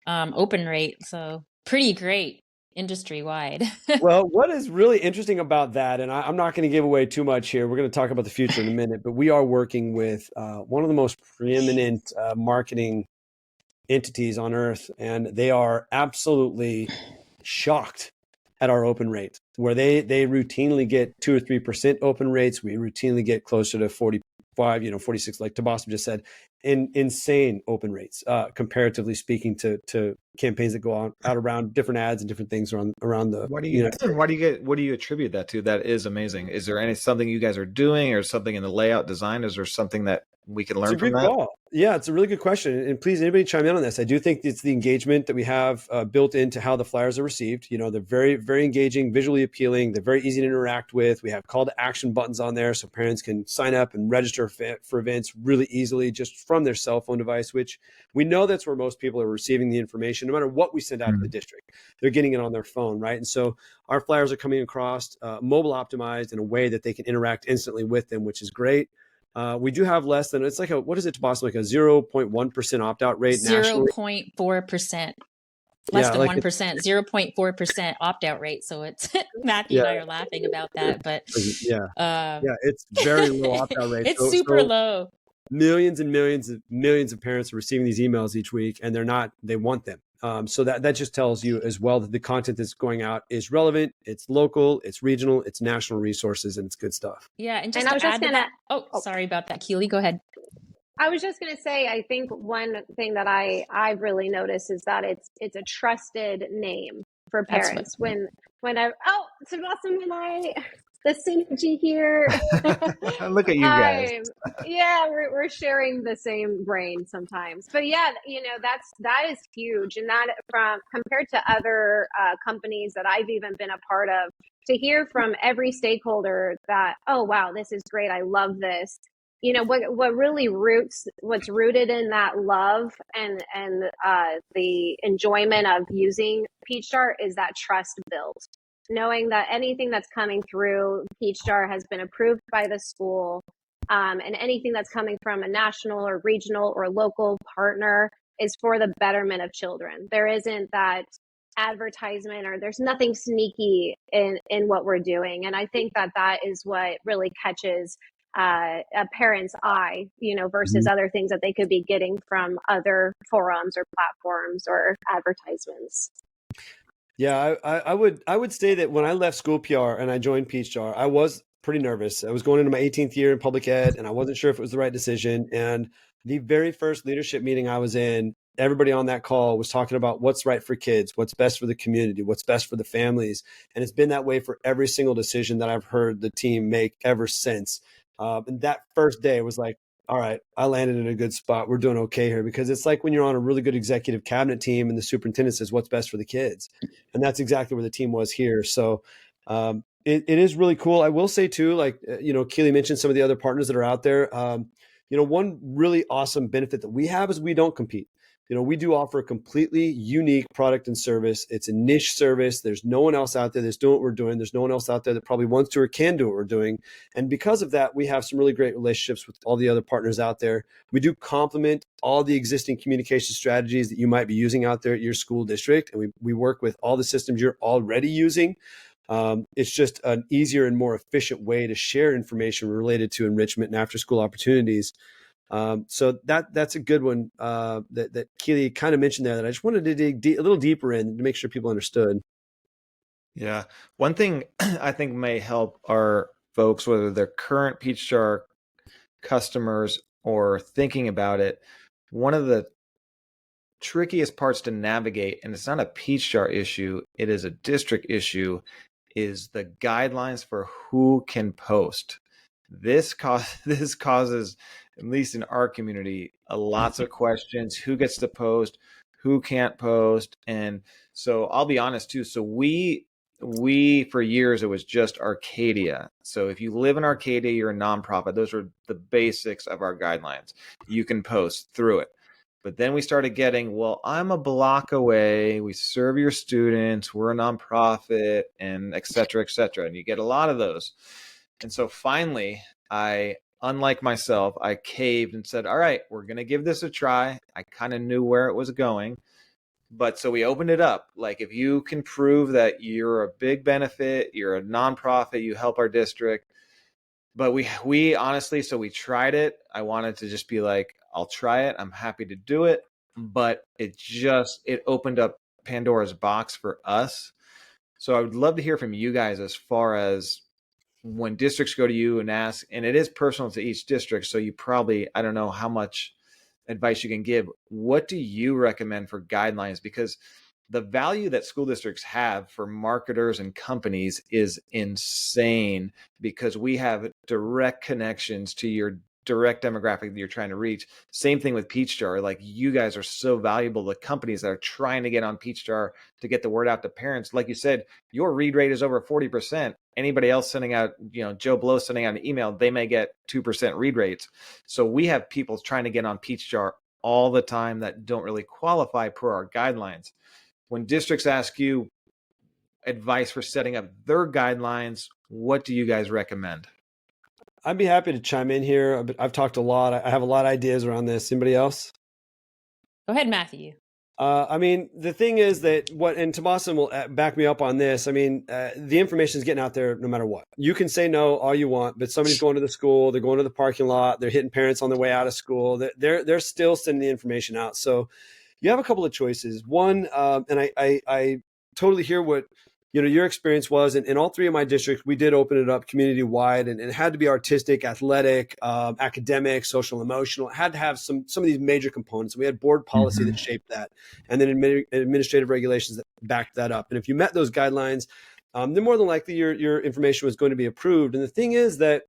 open rate. So pretty great industry wide. Well, what is really interesting about that, and I'm not going to give away too much here. We're going to talk about the future in a minute, but we are working with one of the most preeminent marketing entities on earth, and they are absolutely shocked at our open rate, where they routinely get 2 or 3% open rates. We routinely get closer to 45, 46, like Tabassum just said, insane open rates, comparatively speaking to campaigns that go out around different ads and different things around the. What do you attribute that to? That is amazing. Is there something you guys are doing, or something in the layout design? Is there something that we can learn from that? Call. Yeah, it's a really good question. And please, anybody chime in on this. I do think it's the engagement that we have built into how the flyers are received. They're very, very engaging, visually appealing. They're very easy to interact with. We have call to action buttons on there so parents can sign up and register for events really easily just from their cell phone device, which we know that's where most people are receiving the information, no matter what we send out to the district. They're getting it on their phone, right? And so our flyers are coming across mobile optimized in a way that they can interact instantly with them, which is great. We do have less than, it's like what is it, Boston? Like a 0.1% opt-out rate nationally. 0.4%. Less than 1%, 0.4% opt-out rate. So it's Matthew and I are laughing about that, but it's very low opt-out rate. It's super low. Millions and millions of parents are receiving these emails each week, and they want them. So that just tells you as well that the content that's going out is relevant, it's local, it's regional, it's national resources, and it's good stuff. Yeah, and just to add to that, sorry about that, Keely, go ahead. I was just going to say, I think one thing that I've really noticed is that it's a trusted name for parents. When Sebastian and I, the synergy here. Look at you guys. We're sharing the same brain sometimes, but that is huge, and that from compared to other companies that I've even been a part of, to hear from every stakeholder that, oh wow, this is great, I love this. What really what's rooted in that love and the enjoyment of using Peachjar is that trust built. Knowing that anything that's coming through Peachjar has been approved by the school, and anything that's coming from a national or regional or local partner is for the betterment of children. There isn't that advertisement, or there's nothing sneaky in what we're doing. And I think that is what really catches a parent's eye, versus other things that they could be getting from other forums or platforms or advertisements. Yeah, I would say that when I left school PR and I joined Peachjar, I was pretty nervous. I was going into my 18th year in public ed, and I wasn't sure if it was the right decision. And the very first leadership meeting I was in, everybody on that call was talking about what's right for kids, what's best for the community, what's best for the families. And it's been that way for every single decision that I've heard the team make ever since. And that first day was like, all right, I landed in a good spot. We're doing okay here, because it's like when you're on a really good executive cabinet team and the superintendent says what's best for the kids. And that's exactly where the team was here. So it is really cool. I will say too, like, Keely mentioned some of the other partners that are out there. One really awesome benefit that we have is we don't compete. We do offer a completely unique product and service. It's a niche service. There's no one else out there that's doing what we're doing. There's no one else out there that probably wants to or can do what we're doing. And because of that, we have some really great relationships with all the other partners out there. We do complement all the existing communication strategies that you might be using out there at your school district. And we work with all the systems you're already using. It's just an easier and more efficient way to share information related to enrichment and after school opportunities. So that's a good one that Keely kind of mentioned there that I just wanted to dig a little deeper in to make sure people understood. Yeah. One thing I think may help our folks, whether they're current Peachjar customers or thinking about it, one of the trickiest parts to navigate, and it's not a Peachjar issue, it is a district issue, is the guidelines for who can post. This causes, at least in our community, lots of questions. Who gets to post? Who can't post? And so I'll be honest too. So we for years, it was just Arcadia. So if you live in Arcadia, you're a nonprofit. Those are the basics of our guidelines. You can post through it. But then we started getting, well, I'm a block away. We serve your students. We're a nonprofit, and et cetera, et cetera. And you get a lot of those. And so finally, unlike myself, I caved and said, all right, we're going to give this a try. I kind of knew where it was going. But so we opened it up. Like, if you can prove that you're a big benefit, you're a nonprofit, you help our district. But we honestly, so we tried it. I wanted to just be like, I'll try it. I'm happy to do it. But it opened up Pandora's box for us. So I would love to hear from you guys as far as when districts go to you and ask, and it is personal to each district. So you probably, I don't know how much advice you can give. What do you recommend for guidelines? Because the value that school districts have for marketers and companies is insane, because we have direct connections to your direct demographic that you're trying to reach. Same thing with Peachjar. Like, you guys are so valuable to companies that are trying to get on Peachjar to get the word out to parents. Like you said, your read rate is over 40%. Anybody else sending out, Joe Blow sending out an email, they may get 2% read rates. So we have people trying to get on Peachjar all the time that don't really qualify per our guidelines. When districts ask you advice for setting up their guidelines, what do you guys recommend? I'd be happy to chime in here. I've talked a lot. I have a lot of ideas around this. Anybody else? Go ahead, Matthew. I mean, the thing is that and Tomasin will back me up on this. I mean, the information is getting out there no matter what. You can say no all you want, but somebody's going to the school, they're going to the parking lot, they're hitting parents on their way out of school. They're still sending the information out. So you have a couple of choices. One, and I totally hear what your experience was. And in all three of my districts, we did open it up community wide, and it had to be artistic, athletic, academic, social, emotional. It had to have some of these major components. We had board policy that shaped that, and then administrative regulations that backed that up. And if you met those guidelines, then more than likely your information was going to be approved. And the thing is that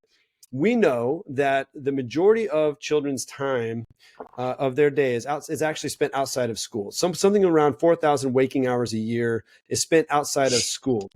we know that the majority of children's time of their day is actually spent outside of school. Something around 4,000 waking hours a year is spent outside of school.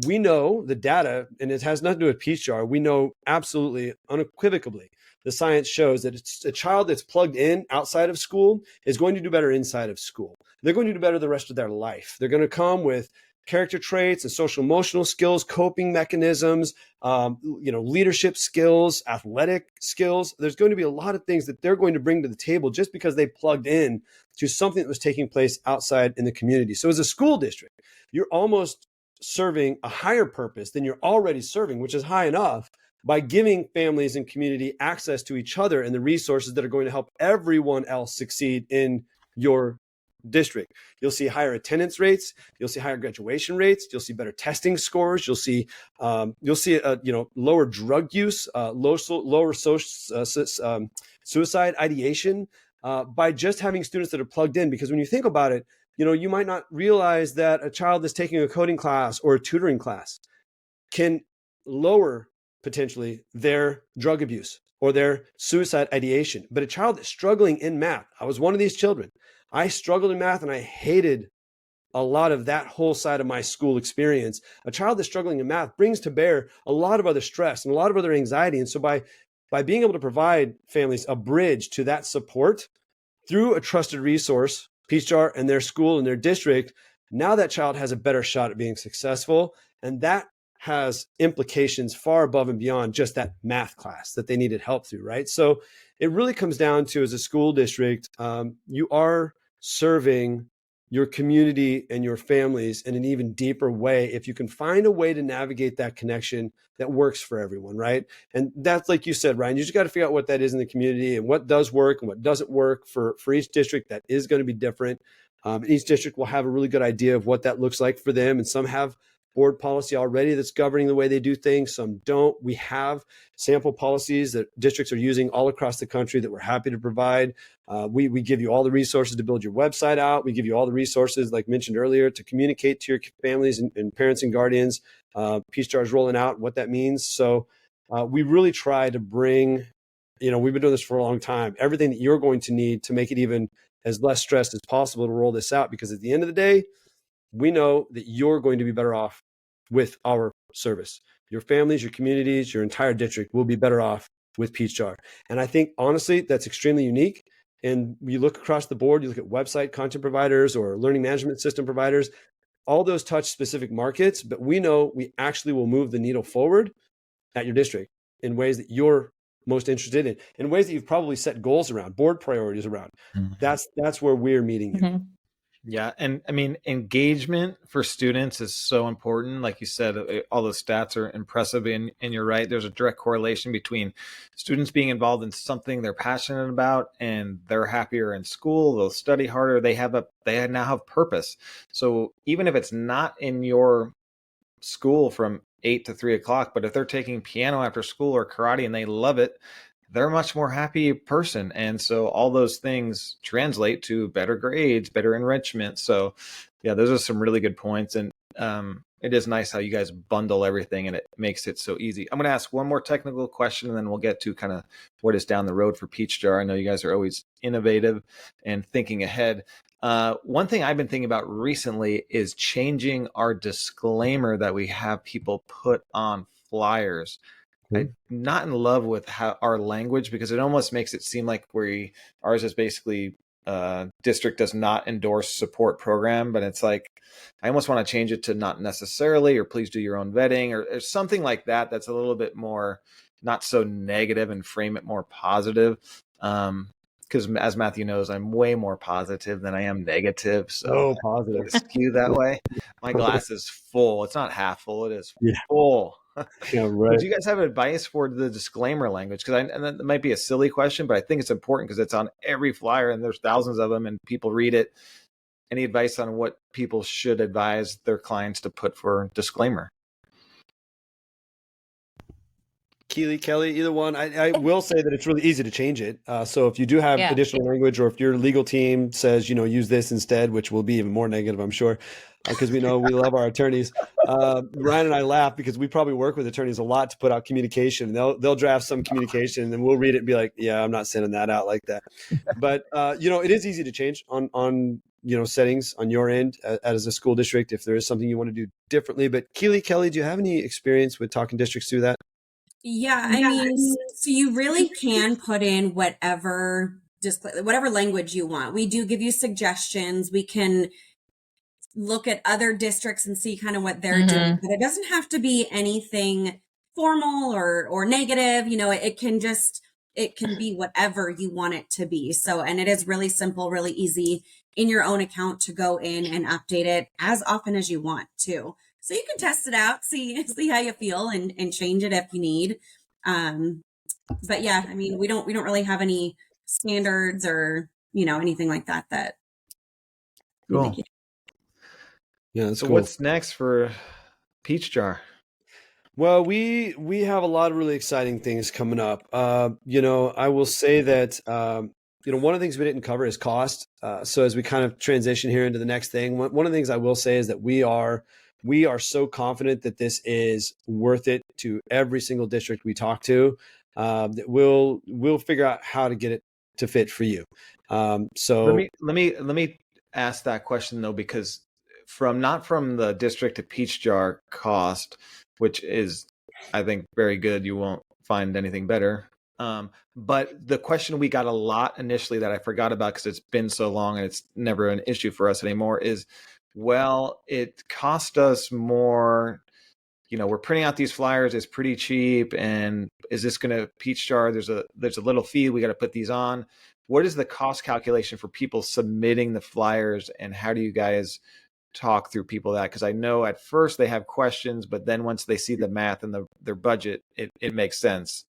We know the data, and it has nothing to do with Peachjar. We know absolutely, unequivocally, the science shows that it's a child that's plugged in outside of school is going to do better inside of school. They're going to do better the rest of their life. They're going to come with character traits and social emotional skills, coping mechanisms, leadership skills, athletic skills. There's going to be a lot of things that they're going to bring to the table just because they plugged in to something that was taking place outside in the community. So as a school district, you're almost serving a higher purpose than you're already serving, which is high enough, by giving families and community access to each other and the resources that are going to help everyone else succeed in your district. You'll see higher attendance rates. You'll see higher graduation rates. You'll see better testing scores. You'll see lower drug use, lower suicide ideation by just having students that are plugged in. Because when you think about it, you might not realize that a child that's taking a coding class or a tutoring class can lower potentially their drug abuse or their suicide ideation. But a child that's struggling in math, I was one of these children. I struggled in math and I hated a lot of that whole side of my school experience. A child that's struggling in math brings to bear a lot of other stress and a lot of other anxiety. And so by being able to provide families a bridge to that support through a trusted resource, Peachjar and their school and their district, now that child has a better shot at being successful. And that has implications far above and beyond just that math class that they needed help through, right? So it really comes down to, as a school district, you are serving your community and your families in an even deeper way if you can find a way to navigate that connection that works for everyone, right? And that's, like you said, Ryan, you just got to figure out what that is in the community and what does work and what doesn't work for each district. That is going to be different. Each district will have a really good idea of what that looks like for them, and some have board policy already that's governing the way they do things. Some don't. We have sample policies that districts are using all across the country that we're happy to provide. We give you all the resources to build your website out. We give you all the resources, like mentioned earlier, to communicate to your families and parents and guardians. Peachjar is rolling out what that means. So we really try to bring, we've been doing this for a long time, everything that you're going to need to make it even as less stressed as possible to roll this out. Because at the end of the day, we know that you're going to be better off with our service. Your families, your communities, your entire district will be better off with Peachjar. And I think, honestly, that's extremely unique. And you look across the board, you look at website content providers or learning management system providers, all those touch specific markets, but we know we actually will move the needle forward at your district in ways that you're most interested in ways that you've probably set goals around, board priorities around. Mm-hmm. That's where we're meeting you. Mm-hmm. Yeah. And I mean, engagement for students is so important. Like you said, all those stats are impressive, and you're right. There's a direct correlation between students being involved in something they're passionate about and they're happier in school. They'll study harder. They now have purpose. So even if it's not in your school from 8 to 3 o'clock, but if they're taking piano after school or karate and they love it, they're a much more happy person. And so all those things translate to better grades, better enrichment. So yeah, those are some really good points. And it is nice how you guys bundle everything and it makes it so easy. I'm going to ask one more technical question and then we'll get to kind of what is down the road for Peachjar. I know you guys are always innovative and thinking ahead. One thing I've been thinking about recently is changing our disclaimer that we have people put on flyers. I'm not in love with our language because it almost makes it seem like ours is basically district does not endorse support program, but it's like I almost want to change it to not necessarily, or please do your own vetting, or something like that. That's a little bit more not so negative and frame it more positive. Because as Matthew knows, I'm way more positive than I am negative. So positive. skew that way. My glass is full. It's not half full. It is Yeah. full. Yeah, right. Do you guys have advice for the disclaimer language? And that might be a silly question, but I think it's important because it's on every flyer and there's thousands of them and people read it. Any advice on what people should advise their clients to put for disclaimer? Keely, Kelly, either one. I will say that it's really easy to change it. So if you do have additional language, or if your legal team says, use this instead, which will be even more negative, I'm sure, because we know we love our attorneys. Ryan and I laugh because we probably work with attorneys a lot to put out communication. They'll draft some communication and then we'll read it and be like, yeah, I'm not sending that out like that. But it is easy to change on settings on your end as a school district if there is something you want to do differently. But Keely, Kelly, do you have any experience with talking districts through that? Yeah, I mean, so you really can put in whatever language you want. We do give you suggestions. We can look at other districts and see kind of what they're doing, but it doesn't have to be anything formal or negative. It can be whatever you want it to be. So, and it is really simple, really easy in your own account to go in and update it as often as you want to. So you can test it out, see how you feel and change it if you need. But yeah, I mean, we don't really have any standards or, anything like that. Cool. Yeah. That's so cool. What's next for Peachjar? Well, we have a lot of really exciting things coming up. I will say that, one of the things we didn't cover is cost. So as we kind of transition here into the next thing, one of the things I will say is that we are so confident that this is worth it to every single district we talk to, that we'll figure out how to get it to fit for you. So let me ask that question though, because not from the district to Peachjar cost, which is, I think, very good. You won't find anything better. But the question we got a lot initially that I forgot about because it's been so long and it's never an issue for us anymore is, well, it cost us more. We're printing out these flyers. It's pretty cheap. And is this going to Peachjar? There's a little fee. We got to put these on. What is the cost calculation for people submitting the flyers? And how do you guys talk through people that? Because I know at first they have questions, but then once they see the math and their budget, it makes sense.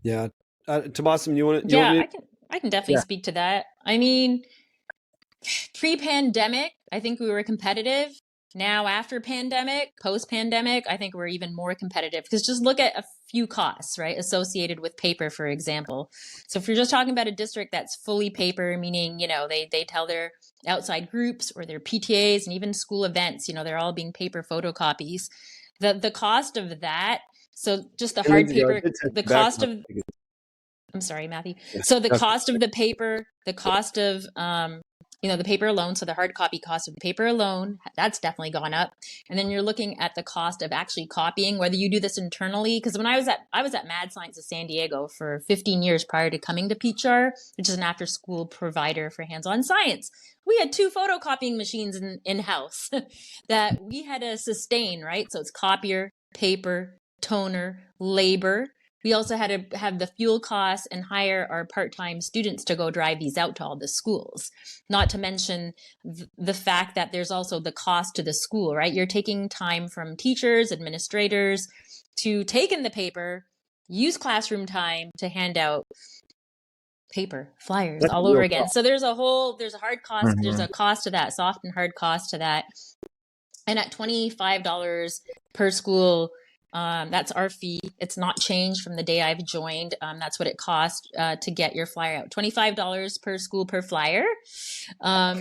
Yeah. Tomasim, you want to? Yeah, I can definitely speak to that. I mean, pre-pandemic, I think we were competitive. Now, after pandemic, post-pandemic, I think we're even more competitive because just look at a few costs, right, associated with paper, for example. So if you're just talking about a district that's fully paper, meaning, they tell their outside groups or their PTAs and even school events, they're all being paper photocopies. The cost of that, so just the hard paper, the cost of, I'm sorry, Matthew. So the cost of the paper, the cost of, the paper alone, so the hard copy cost of the paper alone, that's definitely gone up. And then you're looking at the cost of actually copying, whether you do this internally. Because when I was at Mad Science of San Diego for 15 years prior to coming to Peachjar, which is an after-school provider for hands-on science. We had 2 photocopying machines in-house that we had to sustain, right? So it's copier, paper, toner, labor. We also had to have the fuel costs and hire our part-time students to go drive these out to all the schools. Not to mention the fact that there's also the cost to the school, right? You're taking time from teachers, administrators to take in the paper, use classroom time to hand out paper, flyers all over again. So there's a hard cost, there's a cost to that, soft and hard cost to that. And at $25 per school, that's our fee. It's not changed from the day I've joined. That's what it costs to get your flyer out. $25 per school per flyer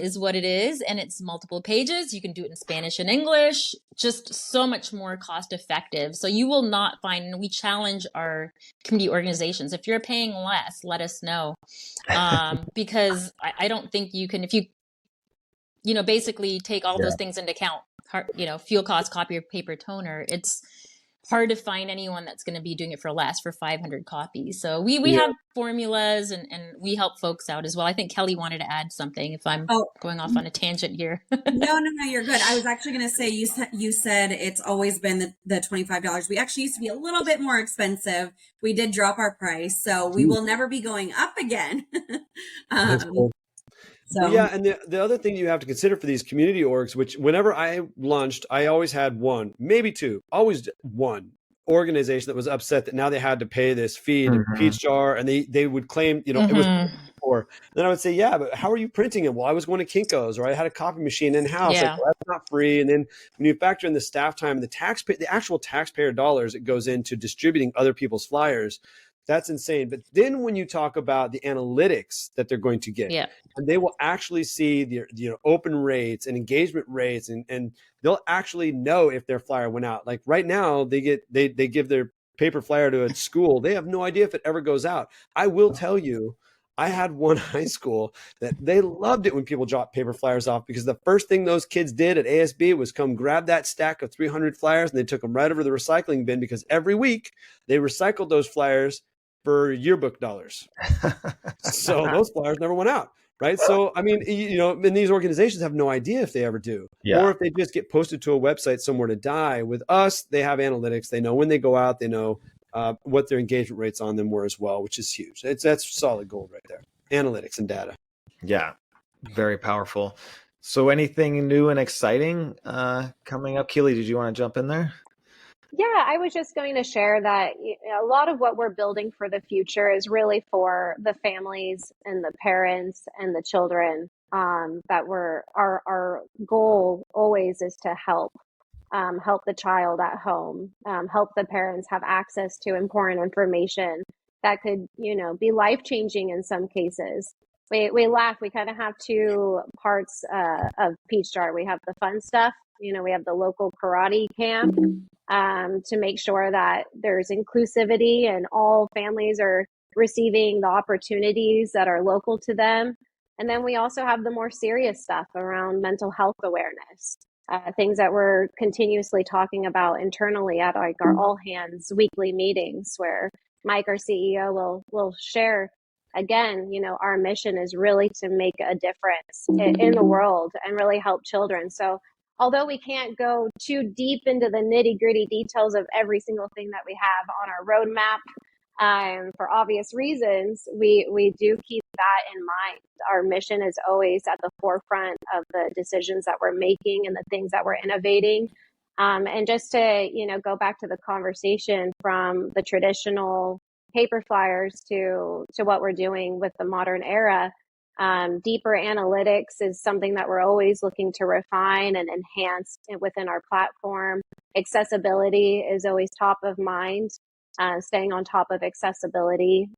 is what it is. And it's multiple pages. You can do it in Spanish and English, just so much more cost effective. So you will not find, we challenge our community organizations. If you're paying less, let us know. Because I don't think you can, if you basically take all those things into account, fuel cost, copier, paper, toner, hard to find anyone that's going to be doing it for less for 500 copies. So we have formulas and we help folks out as well. I think Kelly wanted to add something if I'm going off on a tangent here. No, you're good. I was actually going to say, you said it's always been the $25. We actually used to be a little bit more expensive. We did drop our price, so we will never be going up again. That's cool. So well, yeah, and the other thing you have to consider for these community orgs, which whenever I launched, I always had one, maybe two, always one organization that was upset that now they had to pay this fee to Peachjar, and they would claim, it was before. Then I would say, yeah, but how are you printing it? Well, I was going to Kinko's, or I had a copy machine in house. Yeah. Like, well, that's not free. And then when you factor in the staff time and the actual taxpayer dollars it goes into distributing other people's flyers, that's insane. But then when you talk about the analytics that they're going to get, and they will actually see the open rates and engagement rates, and they'll actually know if their flyer went out. Like right now, they give their paper flyer to a school. They have no idea if it ever goes out. I will tell you, I had one high school that they loved it when people dropped paper flyers off, because the first thing those kids did at ASB was come grab that stack of 300 flyers, and they took them right over to the recycling bin, because every week they recycled those flyers for yearbook dollars. So those flyers never went out, right? So, I mean, and these organizations have no idea if they ever do, or if they just get posted to a website somewhere to die. With us, they have analytics. They know when they go out, they know what their engagement rates on them were as well, which is huge. That's solid gold right there. Analytics and data. Yeah, very powerful. So anything new and exciting coming up? Keely, did you want to jump in there? Yeah, I was just going to share that a lot of what we're building for the future is really for the families and the parents and the children. That our goal always is to help the child at home, help the parents have access to important information that could, be life-changing in some cases. We laugh. We kind of have two parts of Peachjar. We have the fun stuff. We have the local karate camp to make sure that there's inclusivity and all families are receiving the opportunities that are local to them. And then we also have the more serious stuff around mental health awareness, things that we're continuously talking about internally at our all hands weekly meetings, where Mike, our CEO, will share again, our mission is really to make a difference in the world and really help children. So although we can't go too deep into the nitty-gritty details of every single thing that we have on our roadmap, for obvious reasons, we do keep that in mind. Our mission is always at the forefront of the decisions that we're making and the things that we're innovating. And just to, go back to the conversation from the traditional paper flyers to what we're doing with the modern era, deeper analytics is something that we're always looking to refine and enhance within our platform. Accessibility is always top of mind, staying on top of accessibility,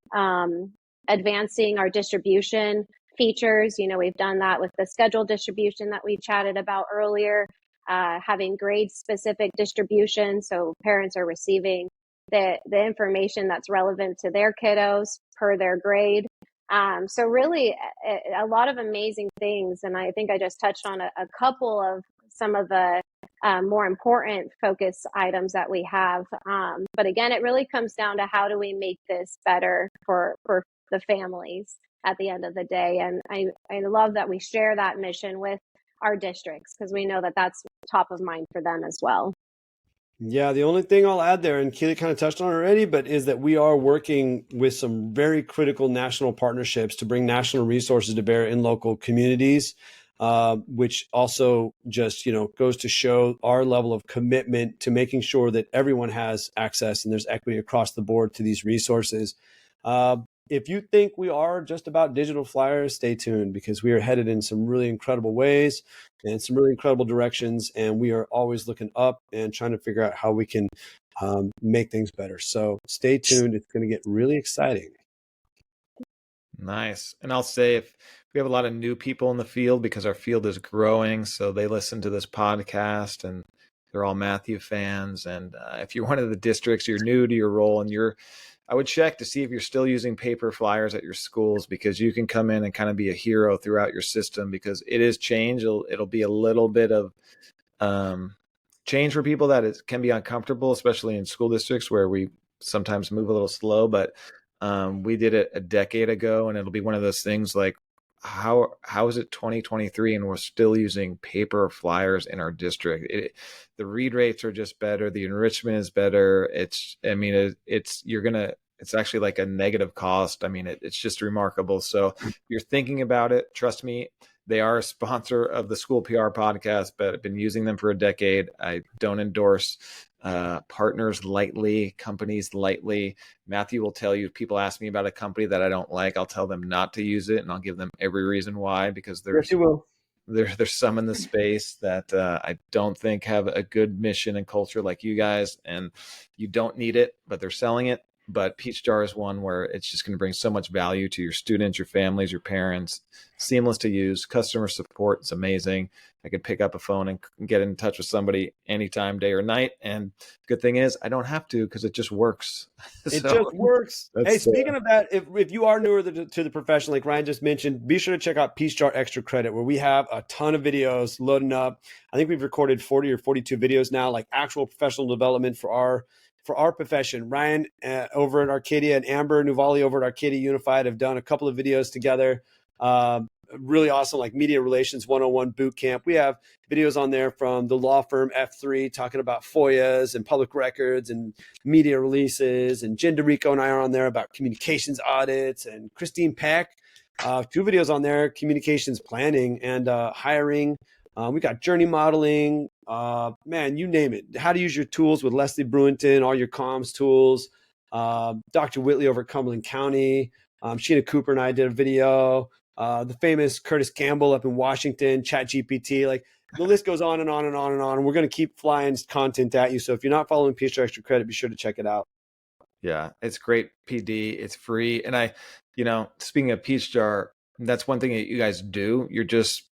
advancing our distribution features. We've done that with the scheduled distribution that we chatted about earlier, having grade specific distribution. So parents are receiving the information that's relevant to their kiddos per their grade. So really a lot of amazing things. And I think I just touched on a couple of some of the more important focus items that we have. But again, it really comes down to how do we make this better for the families at the end of the day. And I love that we share that mission with our districts, because we know that that's top of mind for them as well. Yeah, the only thing I'll add there, and Keely kind of touched on it already, but is that we are working with some very critical national partnerships to bring national resources to bear in local communities, which also just, goes to show our level of commitment to making sure that everyone has access and there's equity across the board to these resources. If you think we are just about digital flyers, stay tuned, because we are headed in some really incredible ways and some really incredible directions. And we are always looking up and trying to figure out how we can make things better. So stay tuned. It's going to get really exciting. Nice. And I'll say, if we have a lot of new people in the field, because our field is growing, so they listen to this podcast and they're all Matthew fans. And if you're one of the districts, you're new to your role, and I would check to see if you're still using paper flyers at your schools, because you can come in and kind of be a hero throughout your system, because it is change. It'll be a little bit of change for people that it can be uncomfortable, especially in school districts where we sometimes move a little slow. But we did it a decade ago, and it'll be one of those things like, how is it 2023 and we're still using paper flyers in our district? The read rates are just better. The enrichment is better. It's actually like a negative cost. I mean, it's just remarkable. So you're thinking about it. Trust me, they are a sponsor of the School PR podcast, but I've been using them for a decade. I don't endorse partners lightly, companies lightly. Matthew will tell you, if people ask me about a company that I don't like, I'll tell them not to use it, and I'll give them every reason why, because there's some in the space that I don't think have a good mission and culture like you guys, and you don't need it, but they're selling it. But Peachjar is one where it's just going to bring so much value to your students, your families, your parents. Seamless to use. Customer support is amazing. I could pick up a phone and get in touch with somebody anytime, day or night. And good thing is I don't have to, because it just works. It just works. Hey, speaking of that, if you are newer to the profession, like Ryan just mentioned, be sure to check out Peachjar Extra Credit, where we have a ton of videos loading up. I think we've recorded 40 or 42 videos now, like actual professional development for our profession. Ryan over at Arcadia and Amber Nuvali over at Arcadia Unified have done a couple of videos together. Really awesome, like Media Relations 101 boot camp. We have videos on there from the law firm F3 talking about FOIAs and public records and media releases. And Jen DeRico and I are on there about communications audits. And Christine Peck, 2 videos on there, communications planning and hiring. We got journey modeling, man, you name it. How to use your tools with Leslie Bruinton, all your comms tools. Dr. Whitley over at Cumberland County. Sheena Cooper and I did a video. The famous Curtis Campbell up in Washington, ChatGPT. Like, the list goes on and on and on and on. And we're going to keep flying content at you. So if you're not following Peachjar Extra Credit, be sure to check it out. Yeah, it's great, PD. It's free. And speaking of Peachjar, that's one thing that you guys do. You're just,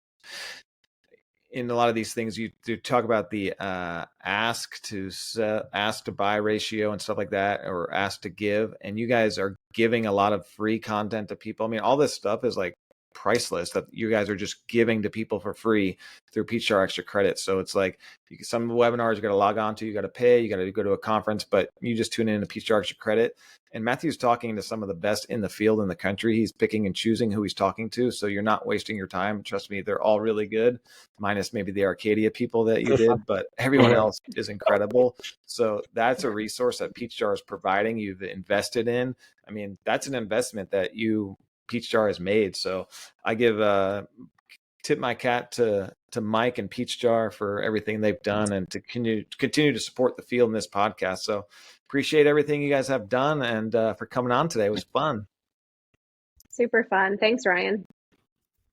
in a lot of these things, you do talk about the ask to buy ratio and stuff like that, or ask to give. And you guys are giving a lot of free content to people. I mean, all this stuff is like priceless that you guys are just giving to people for free through Peachjar Extra Credit. So it's like some webinars you got to log on to, you got to pay, you got to go to a conference, but you just tune in to Peachjar Extra Credit. And Matthew's talking to some of the best in the field in the country. He's picking and choosing who he's talking to. So you're not wasting your time. Trust me, they're all really good, minus maybe the Arcadia people that you did, but everyone else is incredible. So that's a resource that Peachjar is providing, you've invested in. I mean, that's an investment that Peachjar has made. So I tip my cap to Mike and Peachjar for everything they've done, and to continue to support the field in this podcast. So appreciate everything you guys have done, and for coming on today. It was fun. Super fun. Thanks, Ryan.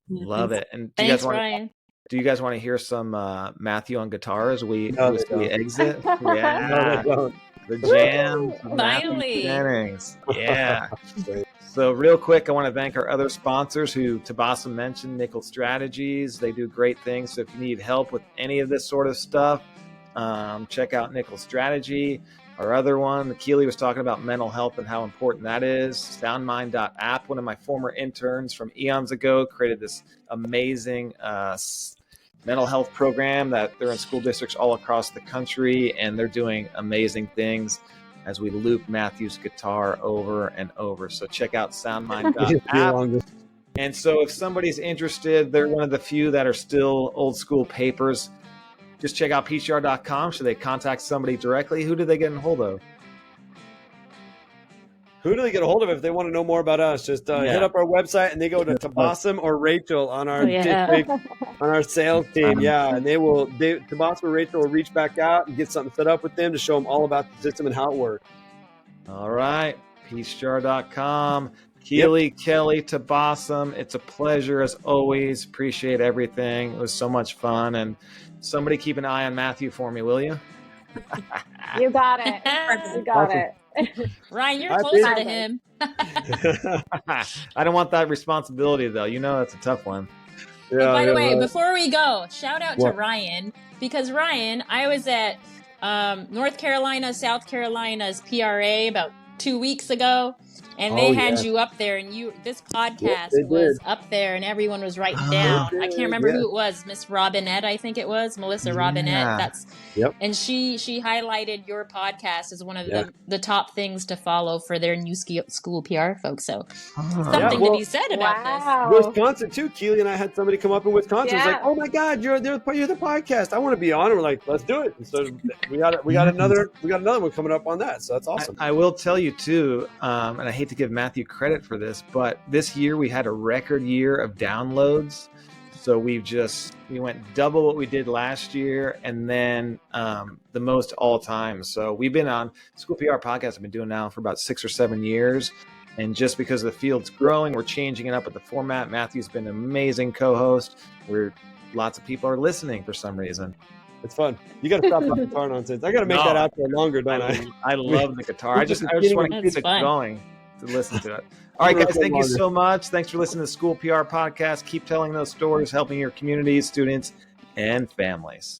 Love it. And Ryan. do you guys want to hear some Matthew on guitar as we exit? Yeah. No, the jam. Finally. Jennings. Yeah. So real quick, I want to thank our other sponsors who Tabasa mentioned, Nickel Strategies. They do great things. So if you need help with any of this sort of stuff, check out Nickel Strategy. Our other one, Keely was talking about mental health and how important that is. Soundmind.app, one of my former interns from eons ago, created this amazing mental health program that they're in school districts all across the country, and they're doing amazing things as we loop Matthew's guitar over and over. So check out soundmind.app. And so if somebody's interested, they're one of the few that are still old school papers. Just check out peachjar.com. Should they contact somebody directly? Who do they get in hold of? Who do they get a hold of if they want to know more about us? Just hit up our website, and they go to Tabasum or Rachel on our district, on our sales team. Yeah, and Tabasum or Rachel will reach back out and get something set up with them to show them all about the system and how it works. All right, peachjar.com. Keely, Kelly, Tabasum, it's a pleasure as always. Appreciate everything. It was so much fun. And somebody keep an eye on Matthew for me, will you? You got it. You got it. Ryan, you're closer to him. I don't want that responsibility, though. That's a tough one. Yeah, by the way, before we go, shout out to Ryan, because Ryan, I was at North Carolina, South Carolina's PRA about 2 weeks ago, And Oh they had yeah, you up there, and this yep, podcast they was did. up there, and everyone was writing They down. I can't did. remember Yeah. who it was, Miss Robinette, I think it was Melissa Robinette. Yeah. Yep. And she highlighted your podcast as one of Yeah. the top things to follow for their new school PR folks. So Ah. Yeah. something to Well, be said about this. Wow. Wisconsin too. Keely and I had somebody come up in Wisconsin. It was like, Yeah. "Oh my God, you're the podcast. I want to be on." And we're like, "Let's do it." And so we got another one coming up on that. So that's awesome. I will tell you too, and I hate to give Matthew credit for this, but this year we had a record year of downloads. So we went double what we did last year, and then the most all time. So we've been on School PR podcast. I've been doing now for about 6 or 7 years, and just because the field's growing, we're changing it up with the format. Matthew's been an amazing co-host. Lots of people are listening for some reason. It's fun. You got to stop that guitar nonsense. I got to make that out there longer, don't I? I love the guitar. I just want to keep it fun. going to listen to it. All right, guys, thank you so much. Thanks for listening to School PR Podcast. Keep telling those stories, helping your communities, students, and families.